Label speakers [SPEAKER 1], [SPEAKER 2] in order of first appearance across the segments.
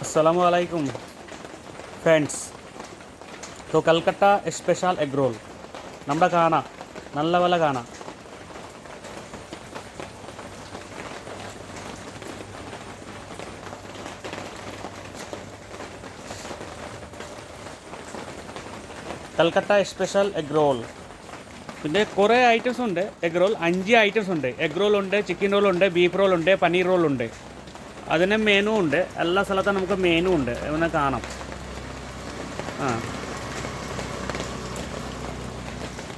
[SPEAKER 1] Assalamualaikum friends. तो Calcutta special egg roll നമ്മുടെ കാണാ നല്ല പോലെ കാണാ കൽക്കട്ട സ്പെഷ്യൽ എഗ് റോൾ പിന്നെ കുറേ ഐറ്റംസ് ഉണ്ട് എഗ് റോൾ 5 ഐറ്റംസ് ഉണ്ട് എഗ് റോൾ ഉണ്ട് ചിക്കൻ റോൾ ഉണ്ട് ബീഫ് റോൾ ഉണ്ട് പനീർ റോൾ ഉണ്ട് അതിന് മെനു ഉണ്ട് എല്ലാ സ്ഥലത്തും നമുക്ക് മെനു ഉണ്ട് ഇവനെ കാണാം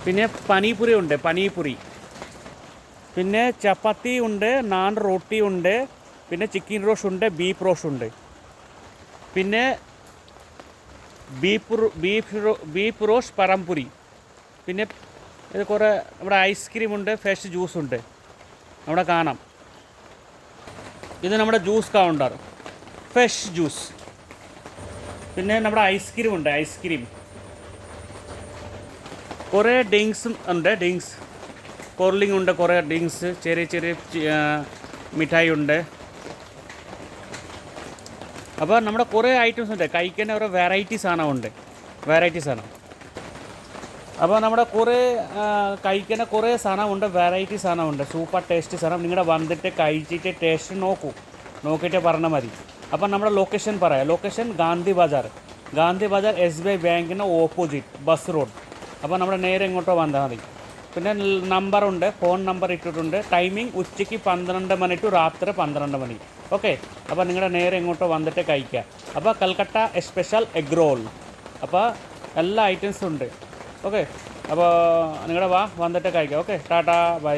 [SPEAKER 1] പിന്നെ പനീപുരി ഉണ്ട് പനീപുരി പിന്നെ ചപ്പാത്തി ഉണ്ട് നാൻ റോട്ടി ഉണ്ട് പിന്നെ ചിക്കൻ റോസ്റ്റ് ഉണ്ട് ബീഫ് റോസ്റ്റ് ഉണ്ട് പിന്നെ ബീഫ് റോസ്റ്റ് പരംപുരി പിന്നെ ഇത് കുറേ നമ്മുടെ ഐസ്ക്രീം ഉണ്ട് ഫ്രഷ് ജ്യൂസ് ഉണ്ട് അവിടെ കാണാം ഇത് നമ്മുടെ ജ്യൂസ് കൗണ്ടർ ഫ്രഷ് ജ്യൂസ് പിന്നെ നമ്മുടെ ഐസ്ക്രീം ഉണ്ട് ഐസ്ക്രീം കുറേ ഡ്രിങ്ക്സും ഉണ്ട് ഡ്രിങ്ക്സ് കോൾഡിങ് ഉണ്ട് കുറേ ഡ്രിങ്ക്സ് ചെറിയ ചെറിയ മിഠായി ഉണ്ട് അപ്പോൾ നമ്മുടെ കുറേ ഐറ്റംസ് ഉണ്ട് കഴിക്കാൻ ഓരോ വെറൈറ്റി സാധനം ഉണ്ട് വെറൈറ്റി സാധനം അപ്പോൾ നമ്മുടെ കുറേ കഴിക്കുന്ന കുറേ സാധനമുണ്ട് വെറൈറ്റി സാധനമുണ്ട് സൂപ്പർ ടേസ്റ്റ് സാധനം നിങ്ങളുടെ വന്നിട്ട് കഴിച്ചിട്ട് ടേസ്റ്റ് നോക്കിയിട്ട് പറഞ്ഞാൽ മതി അപ്പോൾ നമ്മുടെ ലൊക്കേഷൻ പറയാം ലൊക്കേഷൻ ഗാന്ധി ബജാർ SBI ബാങ്കിന് ഓപ്പോസിറ്റ് ബസ് റോഡ് അപ്പോൾ നമ്മുടെ നേരെ ഇങ്ങോട്ടോ വന്നാൽ മതി പിന്നെ നമ്പറുണ്ട് ഫോൺ നമ്പർ ഇട്ടിട്ടുണ്ട് ടൈമിംഗ് ഉച്ചയ്ക്ക് 12 മണി ടു രാത്രി 12 മണി ഓക്കെ അപ്പോൾ നിങ്ങളുടെ നേരെ ഇങ്ങോട്ടോ വന്നിട്ട് കഴിക്കുക അപ്പോൾ കൽക്കട്ട സ്പെഷ്യൽ എഗ് റോൾ അപ്പോൾ എല്ലാ ഐറ്റംസും ഉണ്ട് ഓക്കെ അപ്പോൾ നിങ്ങളുടെ വന്നിട്ട് കഴിക്കുക ഓക്കെ ടാറ്റാ ബൈ